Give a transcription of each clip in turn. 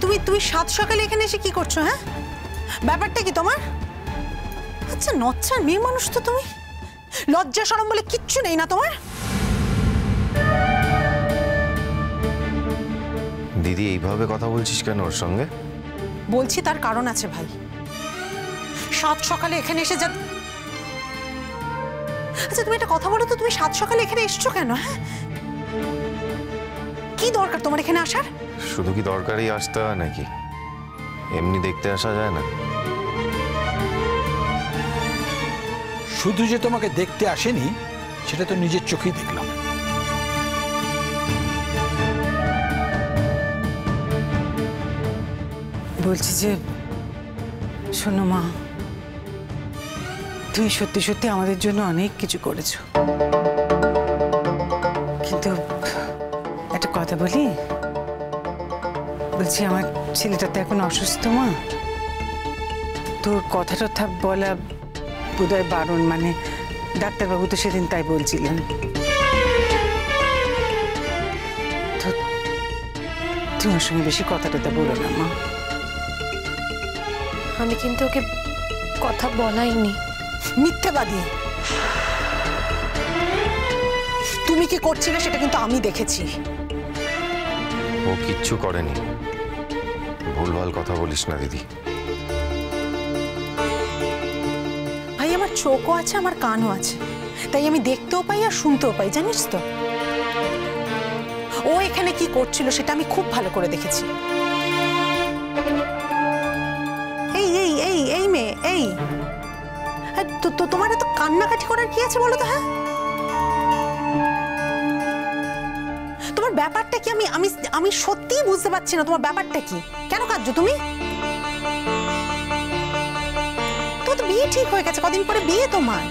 তুমি তুমি সাত সকালে এখানে এসে কি করছো? হ্যাঁ, ব্যাপারটা কি তোমার? আচ্ছা নচ্ছার মেয়ে মানুষ তো তুমি, লজ্জা শরম বলে কিচ্ছু নেই না তোমার? দিদি এইভাবে কথা বলছিস কেন ওর সঙ্গে? বলছি তার কারণ আছে ভাই। সাত সকালে এখানে এসে যা, আচ্ছা তুমি একটা কথা বলো তো, তুমি সাত সকালে এখানে এসছো কেন? হ্যাঁ, কি দরকার তোমার এখানে আসার? শুধু কি দরকারই আসতে হয় নাকি? এমনি দেখতে আসা যায় না? শুধু যে তোমাকে দেখতে আসেনি সেটা তো নিজের চোখেই দেখলাম। বলছি যে শোনো মা, তুমি সত্যি সত্যি আমাদের জন্য অনেক কিছু করেছো, কিন্তু একটা কথা বলি, বলছি আমার ছেলেটা তো এখন অসুস্থ মা, তোর কথাটা বলা বোধহয় বারণ, মানে ডাক্তারবাবু তো সেদিন তাই বলছিলেন। তো তোমার সঙ্গে বেশি কথাটা বলো না মা। আমি কিন্তু ওকে কথা বলাইনি। মিথ্যেবাদী। তুমি কি করছিলে সেটা কিন্তু আমি দেখেছি। ও কিচ্ছু করেনি, ভুলভাল কথা বলিস না দিদি। ভাই আমার চোখও আছে, আমার কানও আছে, তাই আমি দেখতেও পাই আর শুনতেও পাই, জানিস তো? ও এখানে কি করছিল সেটা আমি খুব ভালো করে দেখেছি। এই এই এই এই মেয়ে, এই তো তোমার এত কান্নাকাটি করার কি আছে বলো তো? হ্যাঁ, তোমার ব্যাপারটা কি? আমি আমি আমি সত্যিই বুঝতে পারছি না তোমার ব্যাপারটা কি। কেন কাঁদছো তুমি? তোমার তো বিয়ে ঠিক হয়ে গেছে, কদিন পরে বিয়ে তোমার।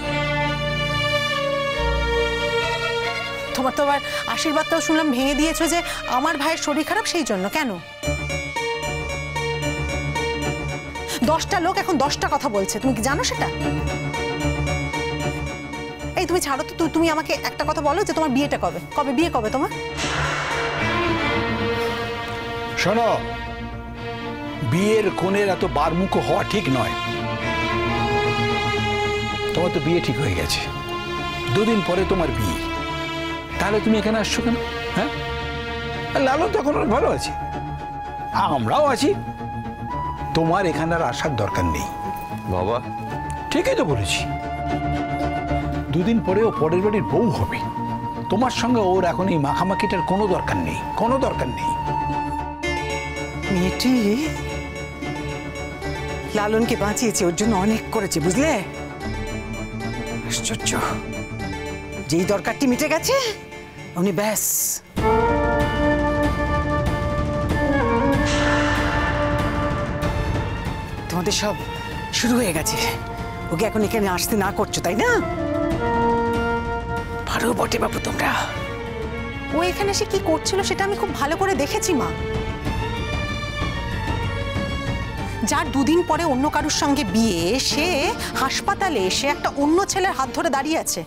তোমার তো আবার আশীর্বাদটাও শুনলাম ভেঙে দিয়েছো যে আমার ভাইয়ের শরীর খারাপ সেই জন্য। কেন? 10টা লোক এখন 10টা কথা বলছে, তুমি কি জানো সেটা? এই তুমি ছাড়ো তো, তুমি আমাকে একটা কথা বলো যে তোমার বিয়েটা কবে? কবে বিয়ে কবে তোমার? শোনো, বিয়ের কোণের এত বারমুখ হওয়া ঠিক নয়। তোমার তো বিয়ে ঠিক হয়ে গেছে, 2 দিন পরে তোমার বিয়ে, তাহলে তুমি এখানে আসছো কেন? হ্যাঁ, লালন তখন ভালো আছে, আমরাও আছি, তোমার এখানে আর আসার দরকার নেই। বাবা ঠিকই তো বলেছি, 2 দিন পরে ও পরের বাড়ির বউ হবে, তোমার সঙ্গে ওর এখন এই মাখামাখিটার কোনো দরকার নেই, কোনো দরকার নেই। মেয়েটি লালনকে বাঁচিয়েছে, ওর জন্য অনেক করেছে, বুঝলে? আশ্চর্য, যেই দরকারটি মিটে গেছে উনি ব্যাস। তোমাদের সব শুরু হয়ে গেছে, ওকে এখন এখানে আসতে না করছো, তাই না? পারো বটে বাবু তোমরা। ও এখানে এসে কি করছিল সেটা আমি খুব ভালো করে দেখেছি মা। যার 2 দিন পরে অন্য কারুর সঙ্গে বিয়ে, সে হাসপাতালে এসে একটা অন্য ছেলের হাত ধরে দাঁড়িয়ে আছে।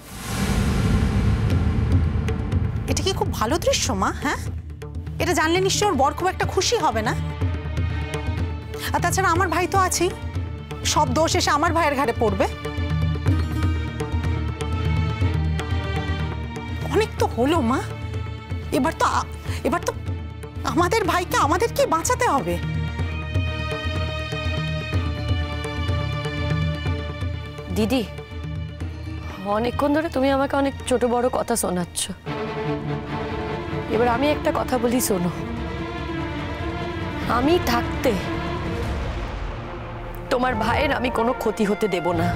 এটা কি খুব ভালো দৃশ্য মা? হ্যাঁ, এটা জানলে নিশ্চয় ওর বর খুব একটা খুশি হবে না? আর তাছাড়া আমার ভাই তো আছেই, সব দোষ এসে আমার ভাইয়ের ঘাড়ে পড়বে। অনেক তো হলো মা, এবার তো আমাদের ভাইকে আমাদেরকে বাঁচাতে হবে। দিদি, অনেকক্ষণ ধরে তুমি আমাকে অনেক ছোট বড় কথা শোনাচ্ছ, এবার আমি একটা কথা বলি শোনো। আমি থাকতে তোমার ভাইয়ের আমি কোনো ক্ষতি হতে দেব না।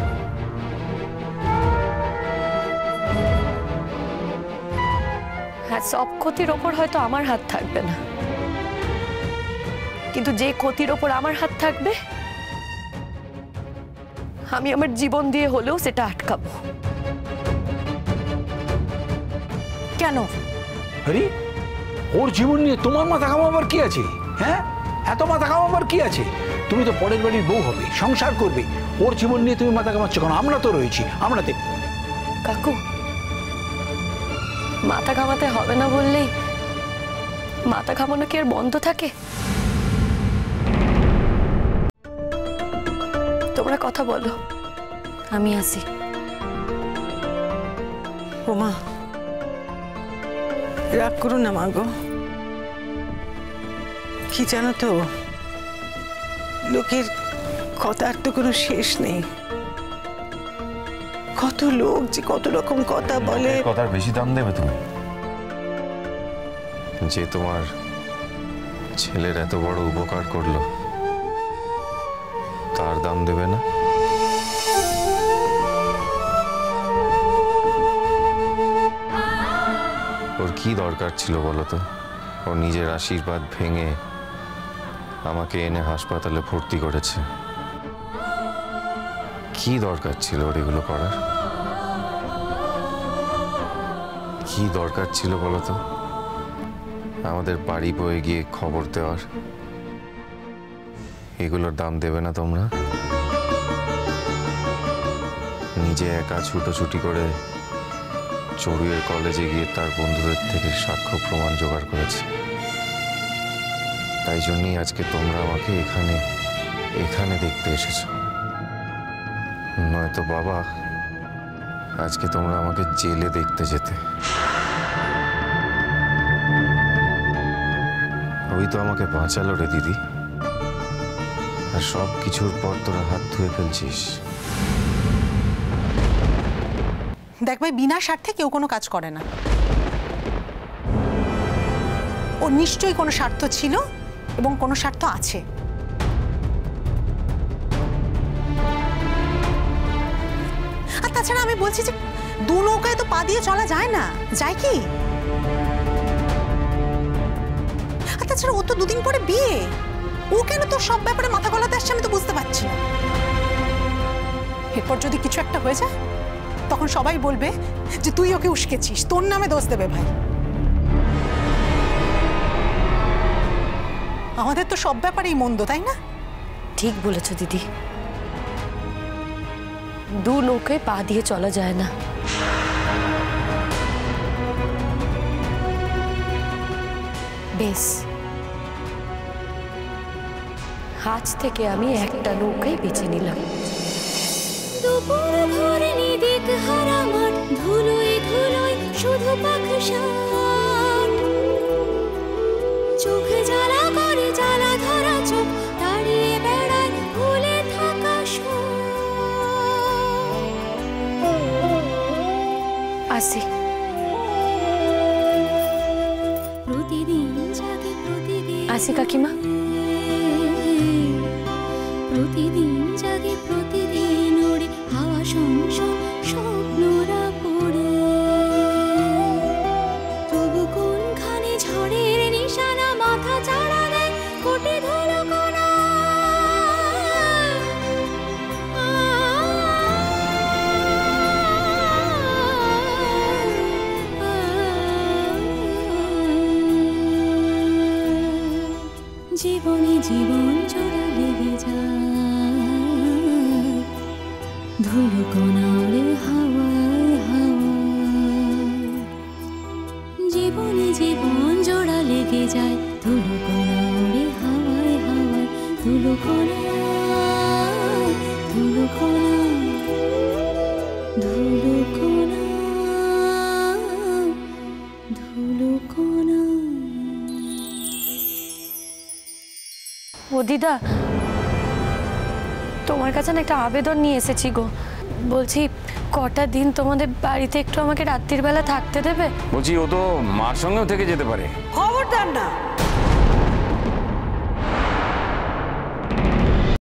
হ্যাঁ, সব ক্ষতির ওপর হয়তো আমার হাত থাকবে না, কিন্তু যে ক্ষতির ওপর আমার হাত থাকবে আমি আমার জীবন দিয়ে হলেও সেটা আটকাবো। কেন? আরে ওর জীবন নিয়ে তোমার মাথা ঘামাবার কি আছে? হ্যাঁ, এত মাথা ঘামাবার কি আছে? তুমি তো পরের বাড়ির বউ হবে, সংসার করবে, ওর জীবন নিয়ে তুমি মাথা ঘামাচ্ছ কেন? আমরা তো রয়েছি, আমরা দেখ। কাকু, মাথা ঘামাতে হবে না বললেই মাথা ঘামানো কি আর বন্ধ থাকে? তোমরা কথা বলো, আমি আসি। ওমা, রাগ করো না মা গো। কি জানো তো, লোকের কথার তো কোনো শেষ নেই। কত লোক যে কত রকম কথা বলে। কথার বেশি দাম দেবে তুমি? যে তোমার ছেলের এত বড় উপকার করলো তার দাম দেবে না? ওর কি দরকার ছিল বলো তো? ও নিজের আশীর্বাদ ভেঙে আমাকে এনে হাসপাতালে ভর্তি করেছে। কি দরকার ছিল ওর এগুলো করার? কি দরকার ছিল বলো তো আমাদের বাড়ি বয়ে গিয়ে খবর দেওয়ার? এগুলোর দাম দেবে না তোমরা? নিজে একা ছুটোছুটি করে চড়ুইয়ের কলেজে গিয়ে তার বন্ধুদের থেকে সাক্ষ্য প্রমাণ জোগাড় করেছে। তাই জন্যই আজকে তোমরা আমাকে এখানে দেখতে এসেছো। নয়তো বাবা, আজকে তোমরা আমাকে জেলে দেখতে যেতে। ওই তো আমাকে বাঁচালো রে দিদি, আর সব কিছুর পর তোরা হাত ধুয়ে ফেলছিস। দেখ ভাই, বিনা স্বার্থে কেউ কোনো কাজ করে না। ওর নিশ্চয়ই কোনো স্বার্থ ছিল এবং কোনো স্বার্থ আছে। আর তাছাড়া আমি বলছি যে দু নৌকায় তো পা দিয়ে চলা যায় না, যায় কি? আর তাছাড়া ও তো দুদিন পরে বিয়ে, ও কেন তোর সব ব্যাপারে মাথা গলাতে আসছে আমি তো বুঝতে পারছি না। এরপর যদি কিছু একটা হয়ে যায় তখন সবাই বলবে যে তুই ওকে উস্কেছিস, তোর নামে দোষ দেবে। ভাই, আমাদের তো সব ব্যাপারেই মন্দ, তাই না? ঠিক বলেছ দিদি, দু নৌকায় পা দিয়ে চলা যায় না। বেশ, আজ থেকে আমি একটা নৌকায় বেছে নিলাম। দুপুর ভোরে নিদিক হারা মাঠ, ধুলোয় ধুলোয় শুধু পাখসাট। চোখে জ্বালা করে জ্বালা ধরা চোখ, দাঁড়িয়ে বেড়ায় ভুলে থাকা আসি। প্রতিদিন জাগে প্রতিদিন আসি কাকিমা। প্রতিদিন জাগে প্রতিদিন ওরে হাওয়া সংসন স্বপ্নরা পড়ে। তবু কোনখানে ঝড়ের নিশানা মাথা চাড়া দেয় কোটে ধুলো কণা। জীবনে জীবন জোড়া লেগে যায়, ধুলো কণারে হাওয়ায় হাওয়ায়। জীবনে জীবন জোড়া লেগে যায়, ধুলো কণারে হাওয়ায় হাওয়ায়। ধুলো কণা, ধুলো কণা, ধুলো কণা, ধুলো কণা। ও দিদা, তোমার কাছে না একটা আবেদন নিয়ে এসেছি গো। বলছি কটা দিন তোমাদের বাড়িতে একটু আমাকে রাত্রির বেলা থাকতে দেবে? বলছি ও তো মার সঙ্গেও থেকে যেতে পারে। খবরদার না,